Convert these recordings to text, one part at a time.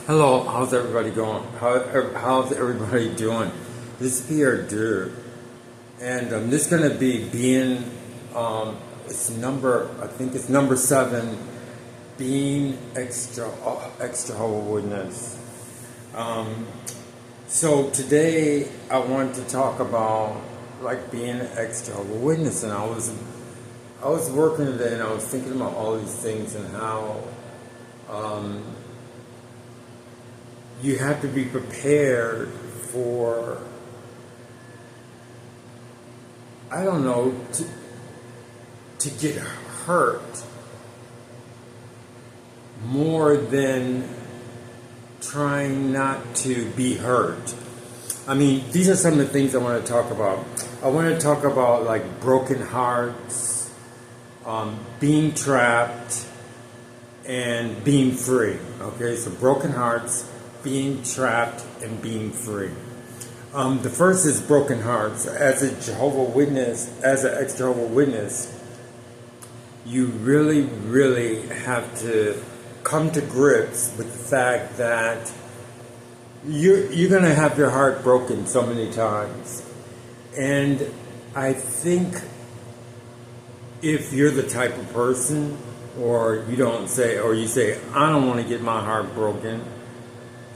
Hello, how's everybody going? How's everybody doing? This is Pierre Dur, and this is going to be being, I think it's number 7, being ex-Jehovah Witness. So today I want to talk about like being an ex-Jehovah Witness, and I was working today and I was thinking about all these things and how you have to be prepared for, I don't know, to get hurt more than trying not to be hurt. I mean, these are some of the things I want to talk about. I want to talk about like broken hearts, being trapped, and being free. Okay, so broken hearts, being trapped, and being free. The first is broken hearts. As a Jehovah Witness, as an ex-Jehovah Witness, you really, really have to come to grips with the fact that you're going to have your heart broken so many times. And I think if you're the type of person, or you say, I don't want to get my heart broken,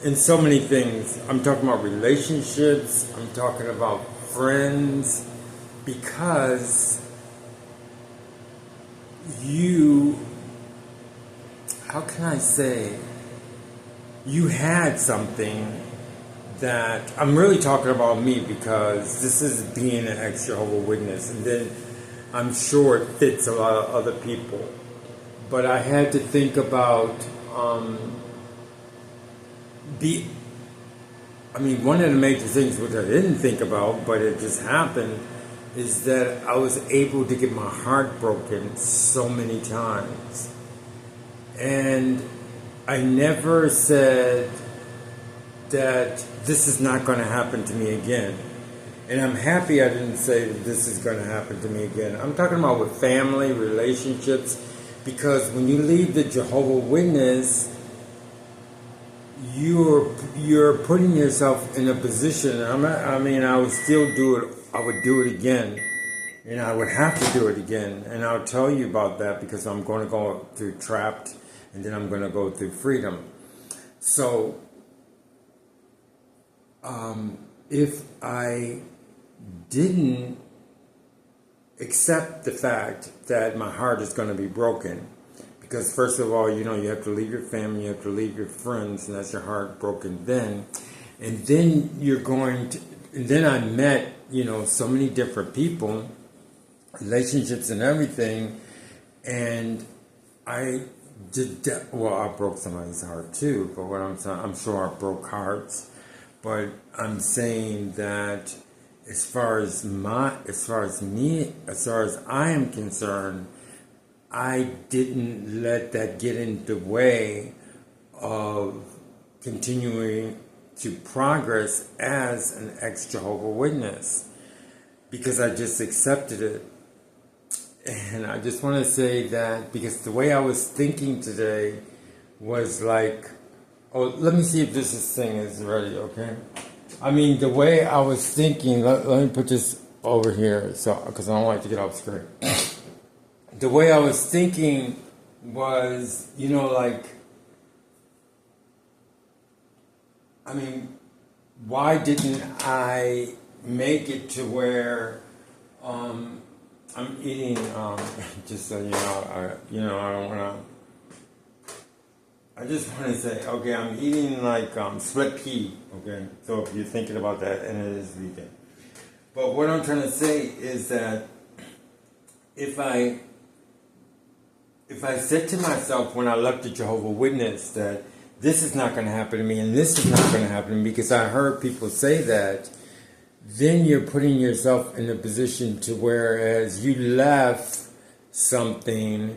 in so many things. I'm talking about relationships, I'm talking about friends, because how can I say, you had something that, I'm really talking about me because this is being an ex-Jehovah Witness, and then I'm sure it fits a lot of other people. But I had to think about, one of the major things which I didn't think about, but it just happened, is that I was able to get my heart broken so many times. And I never said that this is not going to happen to me again. And I'm happy I didn't say that this is going to happen to me again. I'm talking about with family, relationships, because when you leave the Jehovah Witness, you're putting yourself in a position. I would still do it. I would do it again, and I would have to do it again. And I'll tell you about that because I'm going to go through trapped, and then I'm going to go through freedom. So, if I didn't accept the fact that my heart is going to be broken, because first of all, you have to leave your family, you have to leave your friends, and that's your heart broken then. And then and then I met, so many different people, relationships and everything, and I did that. Well, I broke somebody's heart too, but what I'm saying, I'm sure I broke hearts, but I'm saying that as far as I am concerned, I didn't let that get in the way of continuing to progress as an ex-Jehovah Witness, because I just accepted it. And I just want to say that because the way I was thinking today was like, let me see if this thing is ready, okay? The way I was thinking, let me put this over here, because I don't like to get off screen. The way I was thinking was, why didn't I make it to where I'm eating, just so I don't want to, I just want to say, okay, I'm eating like split pea, okay? So if you're thinking about that, and it is vegan. But what I'm trying to say is that if I said to myself when I left the Jehovah Witness that this is not going to happen to me and this is not going to happen to me, because I heard people say that, then you're putting yourself in a position to whereas you left something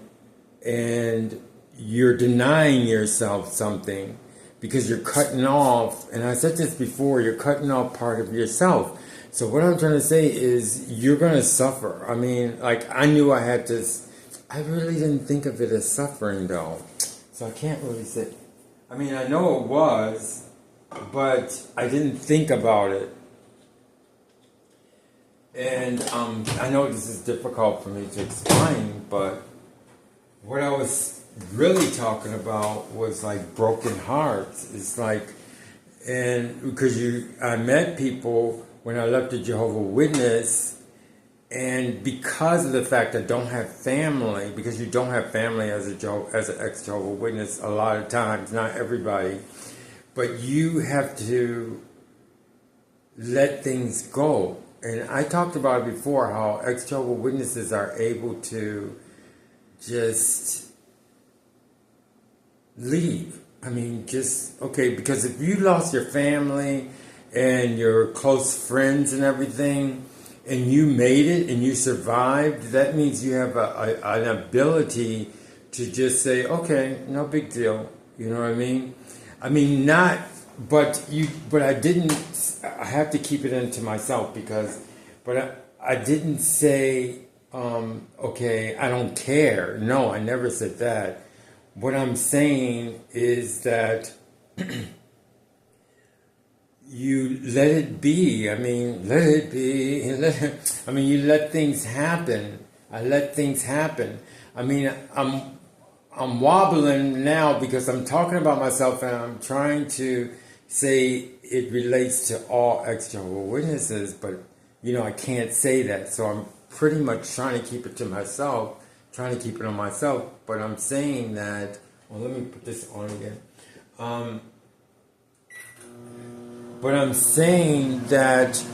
and you're denying yourself something because you're cutting off, and I said this before, you're cutting off part of yourself. So what I'm trying to say is you're going to suffer. I knew I had to, I really didn't think of it as suffering though. So I can't really say, I mean, I know it was, but I didn't think about it. And I know this is difficult for me to explain, but what I was really talking about was like broken hearts. It's like, and because I met people when I left the Jehovah Witness, and because of the fact I don't have family, because you don't have family as an ex-Jehovah Witness a lot of times, not everybody, but you have to let things go. And I talked about it before, how ex-Jehovah Witnesses are able to just leave. I mean, okay, because if you lost your family and your close friends and everything, and you made it and you survived, that means you have an ability to just say, okay, no big deal. You know what I mean? I mean, but I have to keep it into myself but I didn't say, okay, I don't care. No, I never said that. What I'm saying is that you let it be. I mean, let it be. You let things happen. I let things happen. I mean, I'm wobbling now because I'm talking about myself and I'm trying to say it relates to all ex-Jehovah Witnesses, but I can't say that. So I'm pretty much trying to keep it to myself, trying to keep it on myself. But I'm saying that. Well, let me put this on again. But I'm saying that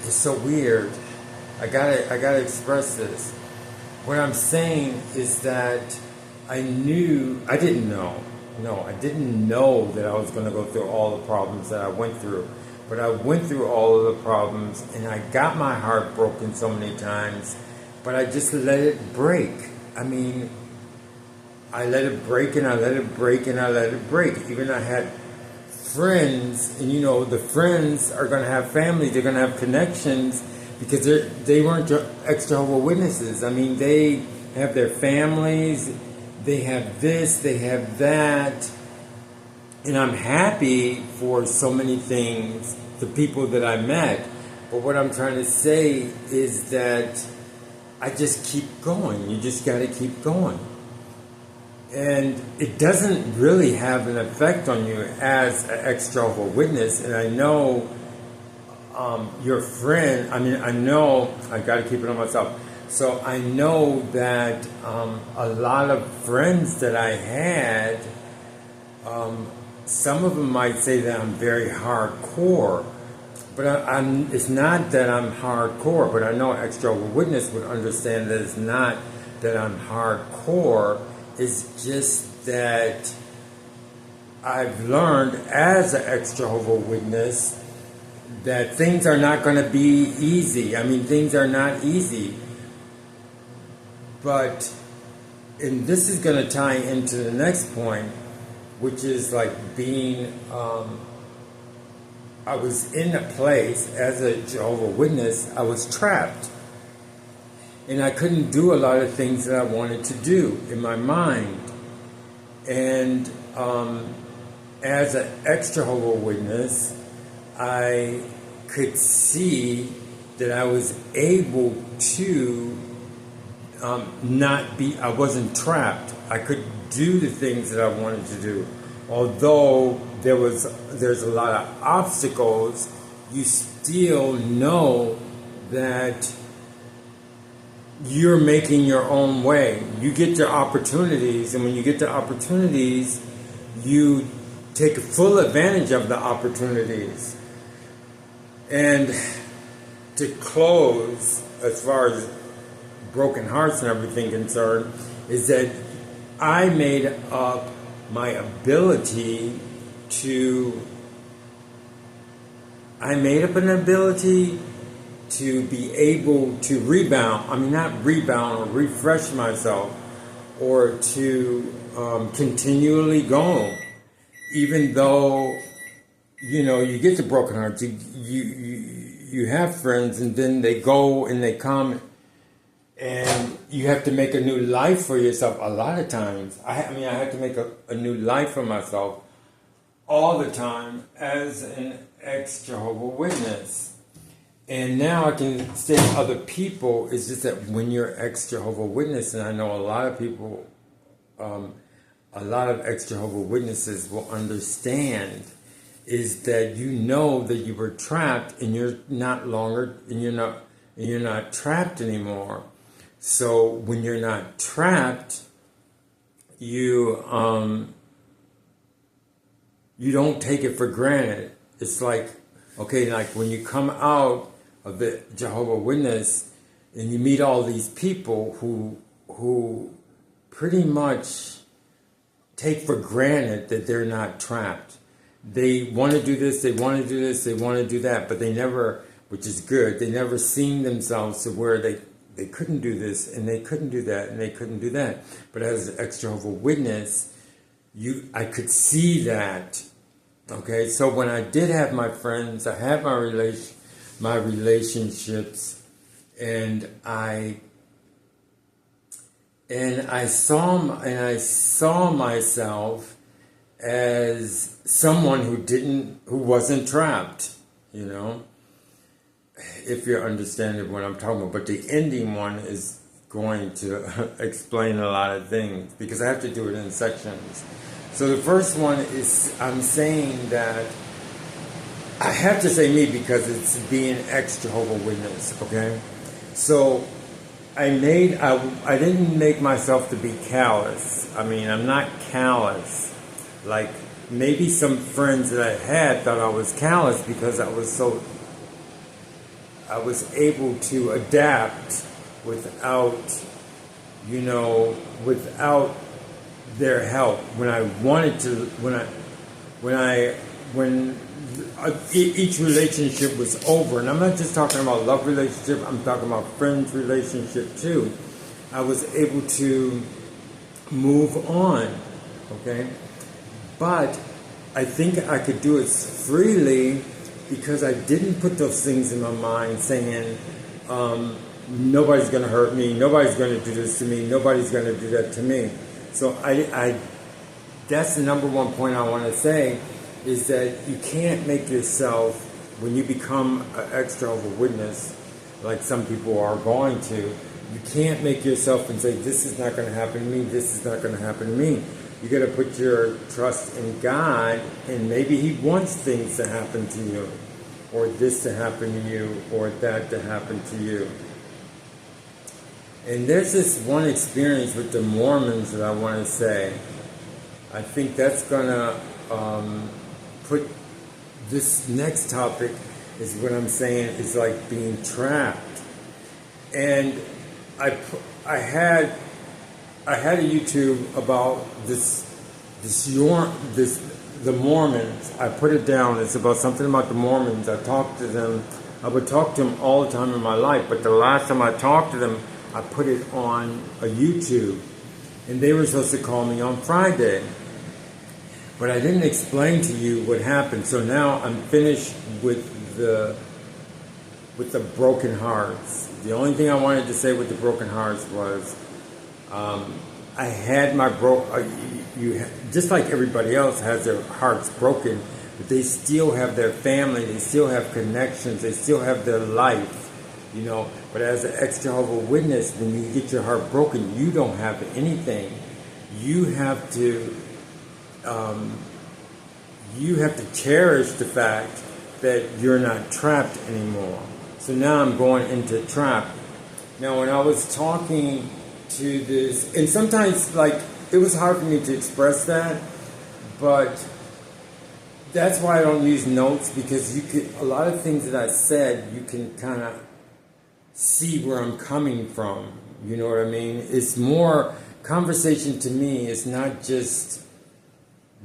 it's so weird. I gotta express this. What I'm saying is that I didn't know. No, I didn't know that I was going to go through all the problems that I went through. But I went through all of the problems, and I got my heart broken so many times, but I just let it break. I mean, I let it break, and I let it break, and I let it break. Even I had friends, and the friends are going to have family, they're going to have connections, because they weren't ex-Jehovah Witnesses. I mean, they have their families, they have this, they have that. And I'm happy for so many things, the people that I met. But what I'm trying to say is that I just keep going. You just got to keep going. And it doesn't really have an effect on you as an ex-Jehovah Witness. And I know your friend, I know, I got to keep it on myself. So I know that a lot of friends that I had, some of them might say that I'm very hardcore, but it's not that I'm hardcore, but I know an ex-Jehovah Witness would understand that it's not that I'm hardcore, it's just that I've learned as an ex-Jehovah Witness that things are not going to be easy. I mean, things are not easy. But, and this is going to tie into the next point, which is like being, I was in a place as a Jehovah Witness, I was trapped. And I couldn't do a lot of things that I wanted to do in my mind. And as an ex-Jehovah Witness, I could see that I was able to I wasn't trapped. I could do the things that I wanted to do. Although there's a lot of obstacles, you still know that you're making your own way. You get your opportunities, and when you get the opportunities, you take full advantage of the opportunities. And to close, as far as broken hearts and everything concerned, is that I made up my ability to be able to rebound. I mean, not rebound or refresh myself, or to continually go. Even though, you get the broken hearts, you have friends, and then they go and they come, And you have to make a new life for yourself a lot of times. I had to make a new life for myself all the time as an ex-Jehovah Witness. And now I can say to other people, it's just that when you're ex-Jehovah Witness, and I know a lot of people, a lot of ex-Jehovah Witnesses will understand, is that you know that you were trapped and you're not trapped anymore. So when you're not trapped, you don't take it for granted. It's like, okay, like when you come out of the Jehovah Witness and you meet all these people who pretty much take for granted that they're not trapped. They want to do this, they want to do this, they want to do that, but they never, which is good, they never seen themselves to where they couldn't do this and they couldn't do that and they couldn't do that. But as an ex-Jehovah Witness, I could see that. Okay, so when I did have my friends, I had my relationships, and I saw myself as someone who wasn't trapped, you know, if you're understanding what I'm talking about. But the ending one is going to explain a lot of things because I have to do it in sections. So the first one is, I'm saying that I have to say me because it's being ex-Jehovah Witness, okay? So I didn't make myself to be callous. I mean, I'm not callous. Like, maybe some friends that I had thought I was callous because I was able to adapt without their help when I wanted to, when each relationship was over. And I'm not just talking about love relationship, I'm talking about friends relationship too. I was able to move on, okay? But I think I could do it freely because I didn't put those things in my mind saying, nobody's going to hurt me, nobody's going to do this to me, nobody's going to do that to me. So that's the number one point I want to say, is that you can't make yourself, when you become an ex-Jehovah Witness, like some people are going to, you can't make yourself and say, this is not going to happen to me, this is not going to happen to me. You got to put your trust in God, and maybe He wants things to happen to you, or this to happen to you, or that to happen to you. And there's this one experience with the Mormons that I want to say. I think that's going to put this next topic, is what I'm saying, is like being trapped. And I had a YouTube about the Mormons. I put it down. It's about something about the Mormons. I talked to them. I would talk to them all the time in my life, but the last time I talked to them, I put it on a YouTube, and they were supposed to call me on Friday. But I didn't explain to you what happened. So now I'm finished with the broken hearts. The only thing I wanted to say with the broken hearts was, I had my just like everybody else has their hearts broken, but they still have their family, they still have connections, they still have their life, you know. But as an ex-Jehovah Witness, when you get your heart broken, you don't have anything. You have to cherish the fact that you're not trapped anymore. So now I'm going into trap. Now, when I was talking to this, and sometimes, like, it was hard for me to express that, but that's why I don't use notes, because a lot of things that I said, you can kind of see where I'm coming from. You know what I mean? It's more, conversation to me is not just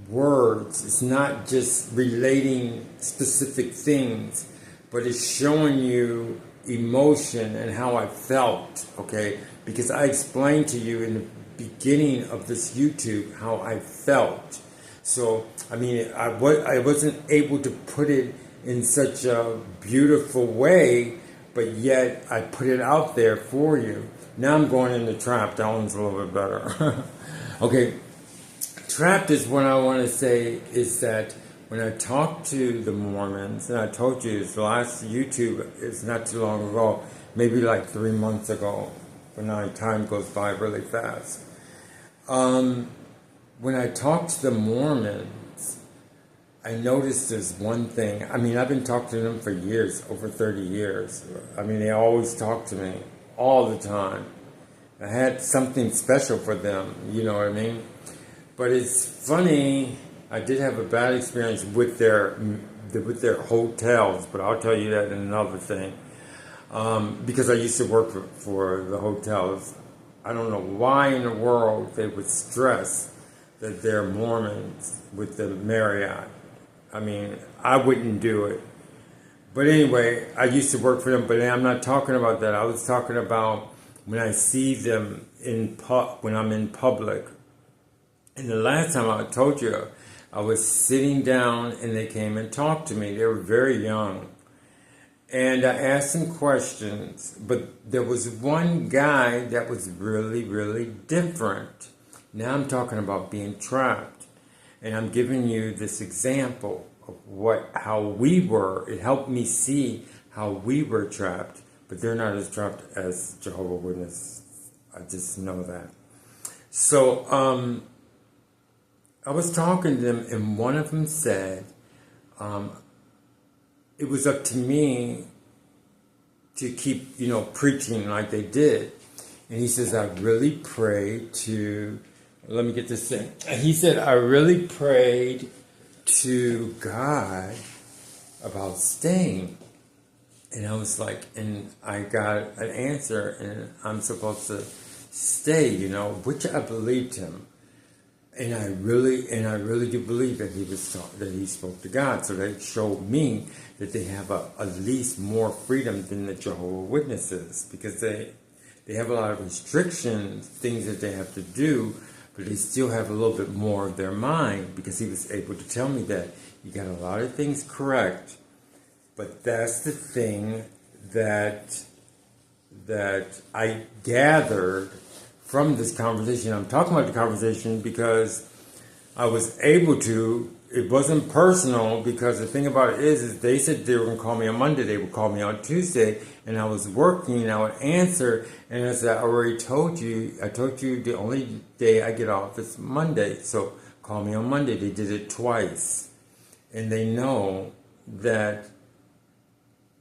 words, it's not just relating specific things, but it's showing you emotion and how I felt, okay? Because I explained to you in the beginning of this YouTube how I felt. So, I mean, I wasn't able to put it in such a beautiful way, but yet I put it out there for you. Now I'm going into trapped. That one's a little bit better. Okay, trapped is what I want to say is that when I talk to the Mormons, and I told you this last YouTube is not too long ago, maybe like 3 months ago, but now time goes by really fast. When I talk to the Mormons, I noticed there's one thing. I mean, I've been talking to them for years, over 30 years. I mean, they always talk to me all the time. I had something special for them, you know what I mean? But it's funny, I did have a bad experience with their hotels, but I'll tell you that in another thing. Because I used to work for the hotels. I don't know why in the world they would stress that they're Mormons with the Marriott. I mean, I wouldn't do it. But anyway, I used to work for them, but I'm not talking about that. I was talking about when I see them when I'm in public. And the last time I told you, I was sitting down and they came and talked to me. They were very young. And I asked them questions, but there was one guy that was really, really different. Now I'm talking about being trapped. And I'm giving you this example of how we were. It helped me see how we were trapped, but they're not as trapped as Jehovah Witness. I just know that. So, I was talking to them, and one of them said, it was up to me to keep, preaching like they did. And he says, I really prayed to, let me get this thing. He said, I really prayed to God about staying. And I was like, and I got an answer, and I'm supposed to stay, which I believed him. And I really do believe that he spoke to God. So that showed me that they have at least more freedom than the Jehovah Witnesses, because they have a lot of restrictions, things that they have to do, but they still have a little bit more of their mind, because he was able to tell me that you got a lot of things correct, but that's the thing that I gathered from this conversation. I'm talking about the conversation because I was able to. It wasn't personal, because the thing about it is they said they were going to call me on Monday. They would call me on Tuesday, and I was working, and I would answer. And as I already told you, the only day I get off is Monday. So call me on Monday. They did it twice. And they know that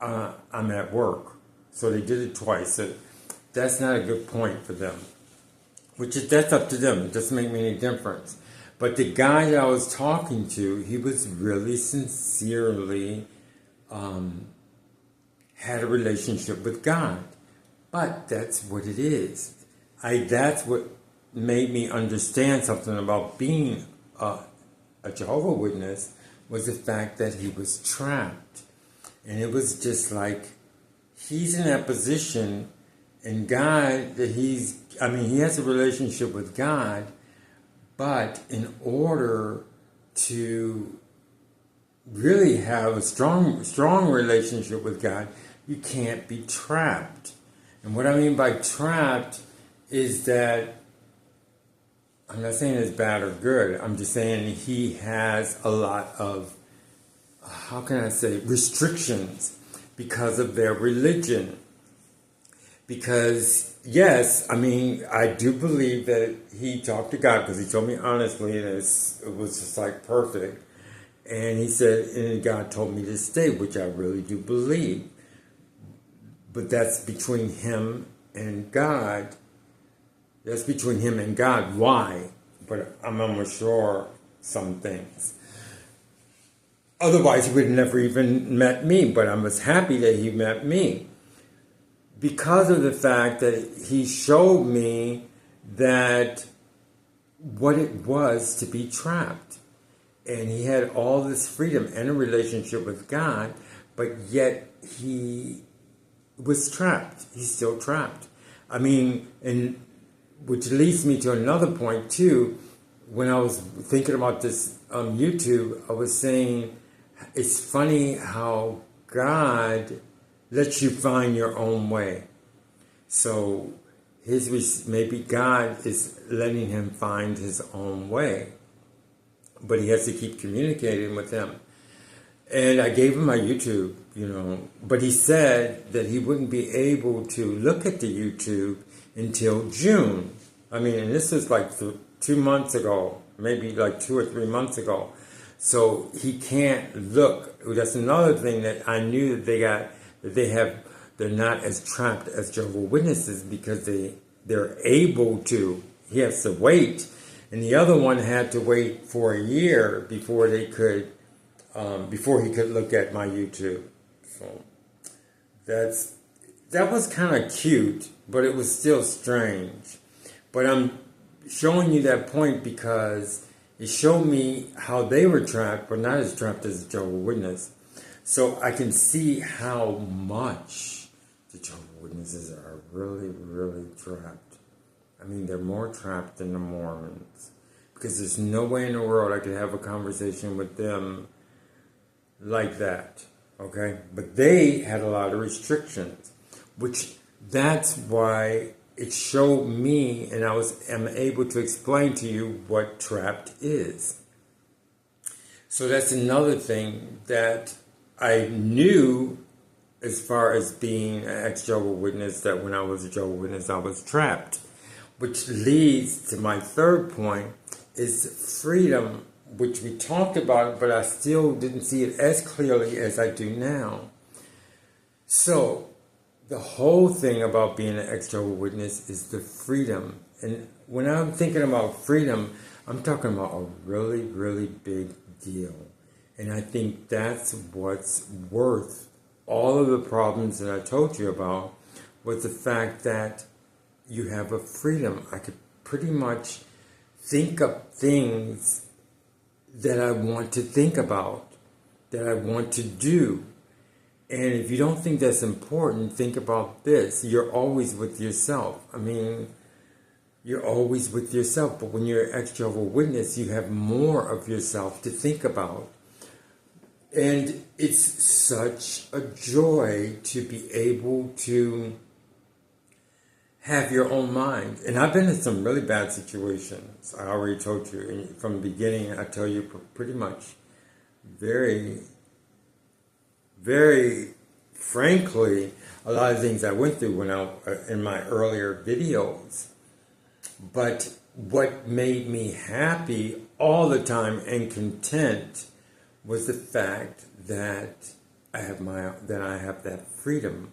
I'm at work. So they did it twice. So that's not a good point for them. That's up to them. It doesn't make me any difference. But the guy that I was talking to, he was really sincerely had a relationship with God. But that's what it is. That's what made me understand something about being a Jehovah Witness, was the fact that he was trapped. And it was just like, he's in that position, and God, he has a relationship with God, but in order to really have a strong relationship with God, you can't be trapped. And what I mean by trapped is that, I'm not saying it's bad or good, I'm just saying he has a lot of, restrictions because of their religion. Because, yes, I do believe that he talked to God, because he told me honestly that it was just like perfect. And he said, and God told me to stay, which I really do believe. But that's between him and God. That's between him and God. Why? But I'm almost sure some things. Otherwise, he would have never even met me. But I was happy that he met me, because of the fact that he showed me that what it was to be trapped. And he had all this freedom and a relationship with God, but yet he was trapped. He's still trapped. And which leads me to another point too. When I was thinking about this YouTube, I was saying, it's funny how God lets you find your own way. So maybe God is letting him find his own way, but he has to keep communicating with him. And I gave him my YouTube, but he said that he wouldn't be able to look at the YouTube until June. I mean, and this was like 2 months ago, maybe like 2 or 3 months ago. So he can't look. That's another thing that I knew that they're not as trapped as Jehovah Witnesses, because they're able to. He has to wait, and the other one had to wait for a year before he could look at my YouTube. So that was kind of cute, but it was still strange. But I'm showing you that point because it showed me how they were trapped, but not as trapped as the Jehovah Witness. So I can see how much the Jehovah Witnesses are really, really trapped. I mean, they're more trapped than the Mormons, because there's no way in the world I could have a conversation with them like that, okay? But they had a lot of restrictions, that's why it showed me, and am able to explain to you what trapped is. So that's another thing that I knew as far as being an ex-Jehovah Witness, that when I was a Jehovah Witness, I was trapped. Which leads to my third point, is freedom, which we talked about, but I still didn't see it as clearly as I do now. So the whole thing about being an ex-Jehovah Witness is the freedom. And when I'm thinking about freedom, I'm talking about a really, really big deal. And I think that's what's worth all of the problems that I told you about, was the fact that you have a freedom. I could pretty much think of things that I want to think about, that I want to do. And if you don't think that's important, think about this. You're always with yourself. I mean, you're always with yourself. But when you're an ex-Jehovah Witness, you have more of yourself to think about. And it's such a joy to be able to have your own mind. And I've been in some really bad situations. I already told you. And from the beginning, I tell you pretty much very, very frankly, a lot of things I went through in my earlier videos. But what made me happy all the time and content was the fact that I have that freedom.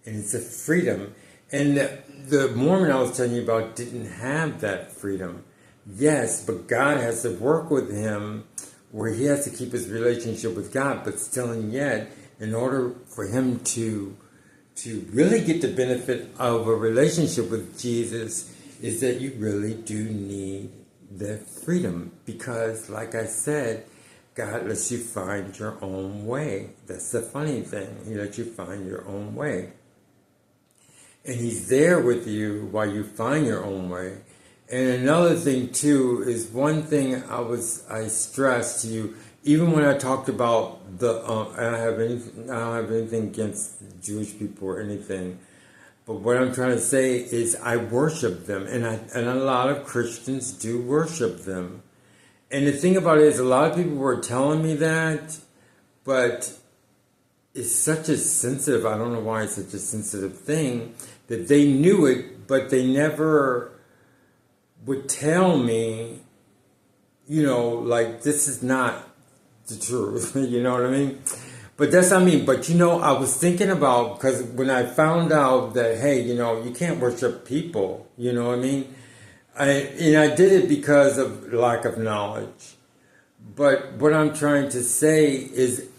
And it's a freedom. And the Mormon I was telling you about didn't have that freedom. Yes, but God has to work with him where he has to keep his relationship with God, but still and yet, in order for him to really get the benefit of a relationship with Jesus, is that you really do need the freedom. Because, like I said, God lets you find your own way. That's the funny thing. He lets you find your own way. And he's there with you while you find your own way. And another thing, too, is one thing I stressed to you, even when I talked about I don't have anything against Jewish people or anything, but what I'm trying to say is I worship them, and a lot of Christians do worship them. And the thing about it is, a lot of people were telling me that, but it's such a sensitive, I don't know why it's such a sensitive thing, that they knew it, but they never would tell me, like, this is not the truth, you know what I mean? But that's what I mean. But, I was thinking about, because when I found out that, hey, you can't worship people, you know what I mean? I did it because of lack of knowledge. But what I'm trying to say is,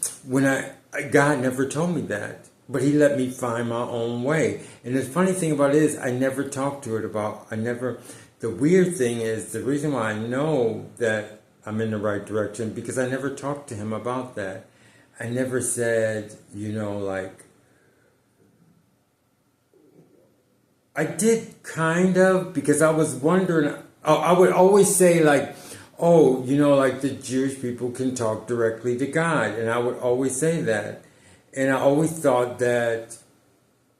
God never told me that, but he let me find my own way. And the funny thing about it is, I never talked to it about, the weird thing is, the reason why I know that I'm in the right direction, because I never talked to him about that. I never said, I did kind of, because I was wondering, I would always say like, like the Jewish people can talk directly to God. And I would always say that. And I always thought that,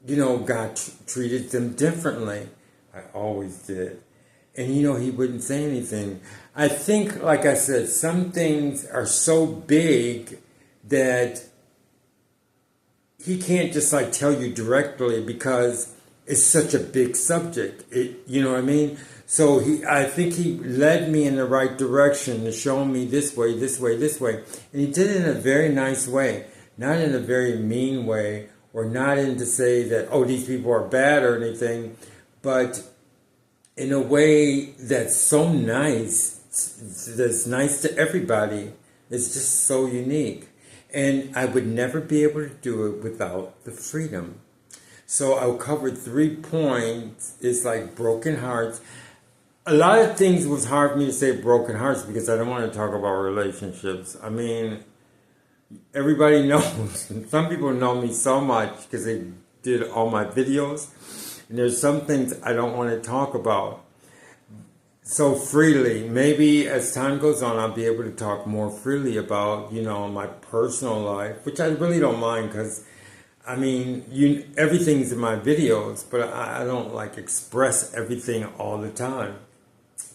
God treated them differently. I always did. And he wouldn't say anything. I think, like I said, some things are so big that he can't just like tell you directly because it's such a big subject. You know what I mean? So I think he led me in the right direction to show me this way, this way, this way. And he did it in a very nice way, not in a very mean way, or not in to say that, oh, these people are bad or anything, but in a way that's so nice, that's nice to everybody. It's just so unique. And I would never be able to do it without the freedom. So I'll cover 3 points. It's like broken hearts. A lot of things was hard for me to say broken hearts because I don't want to talk about relationships. I mean, everybody knows. Some people know me so much because they did all my videos. And there's some things I don't want to talk about so freely. Maybe as time goes on, I'll be able to talk more freely about, my personal life, which I really don't mind because, I mean, everything's in my videos, but I don't like express everything all the time.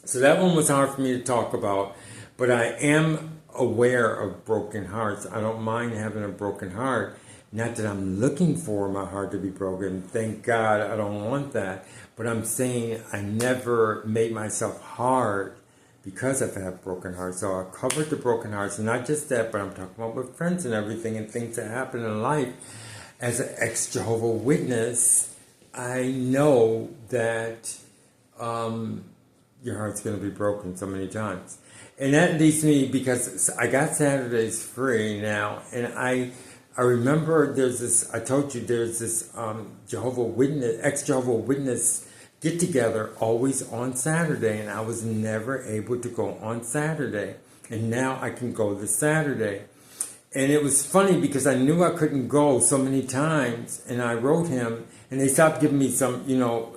So that one was hard for me to talk about, but I am aware of broken hearts. I don't mind having a broken heart. Not that I'm looking for my heart to be broken. Thank God I don't want that. But I'm saying I never made myself hard because I've had broken hearts. So I covered the broken hearts. And not just that, but I'm talking about with friends and everything and things that happen in life. As an ex-Jehovah Witness, I know that your heart's going to be broken so many times. And that leads me, because I got Saturdays free now, and I remember I told you there's this Jehovah Witness, ex-Jehovah Witness get together always on Saturday, and I was never able to go on Saturday. And now I can go this Saturday. And it was funny because I knew I couldn't go so many times, and I wrote him, and they stopped giving me some,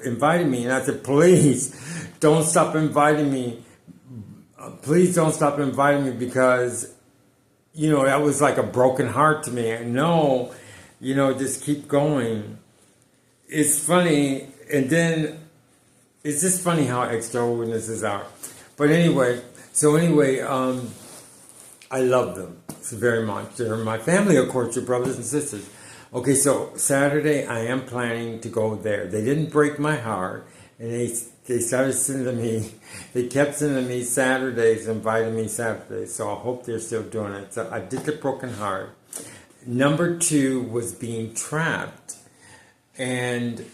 inviting me. And I said, please, don't stop inviting me. Please don't stop inviting me because that was like a broken heart to me. No, just keep going. It's funny. And then it's just funny how ex-Jehovah Witnesses are. But anyway, I love them very much. They're my family, of course, your brothers and sisters. Okay, so Saturday I am planning to go there. They didn't break my heart. And they started sending me, they kept sending me Saturdays, inviting me Saturdays. So I hope they're still doing it. So I did the broken heart. Number 2 was being trapped. And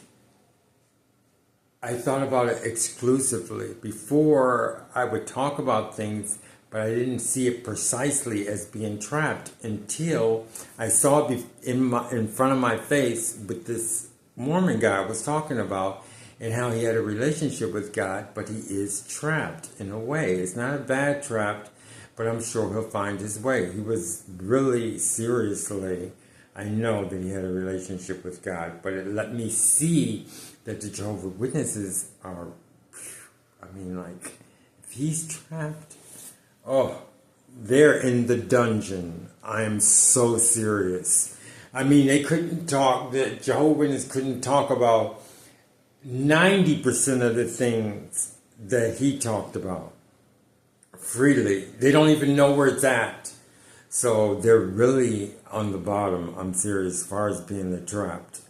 I thought about it exclusively. Before I would talk about things, but I didn't see it precisely as being trapped until I saw it in front of my face with this Mormon guy I was talking about, and how he had a relationship with God, but he is trapped in a way. It's not a bad trap, but I'm sure he'll find his way. He was really seriously, I know that he had a relationship with God, but it let me see that the Jehovah Witnesses are, if he's trapped, they're in the dungeon. I am so serious. They couldn't talk, the Jehovah Witnesses couldn't talk about 90% of the things that he talked about freely. They don't even know where it's at. So they're really on the bottom. I'm serious as far as being trapped.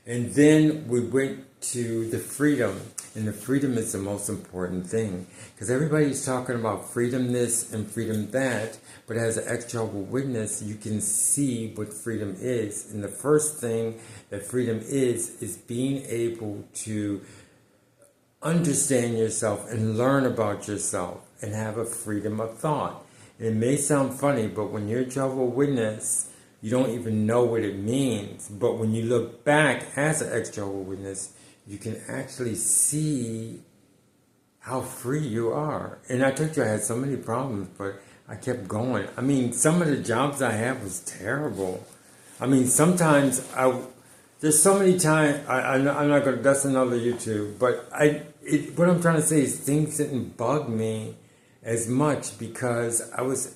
And then we went to the freedom. And the freedom is the most important thing. Because everybody's talking about freedom this and freedom that. But as an ex-Jehovah Witness, you can see what freedom is. And the first thing that freedom is being able to understand yourself and learn about yourself and have a freedom of thought. And it may sound funny, but when you're a Jehovah Witness, you don't even know what it means. But when you look back as an ex-Jehovah Witness, you can actually see how free you are. And I told you I had so many problems, but I kept going. Some of the jobs I had was terrible. Sometimes there's so many times, I'm not going to, that's another YouTube, but what I'm trying to say is things didn't bug me as much because I was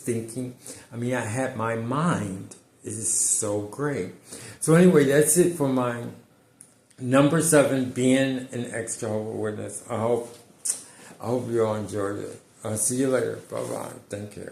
thinking, I had my mind. It is so great. So anyway, that's it for my Number 7, being an ex-Jehovah Witness. I hope you all enjoyed it. I'll see you later. Bye-bye. Thank you.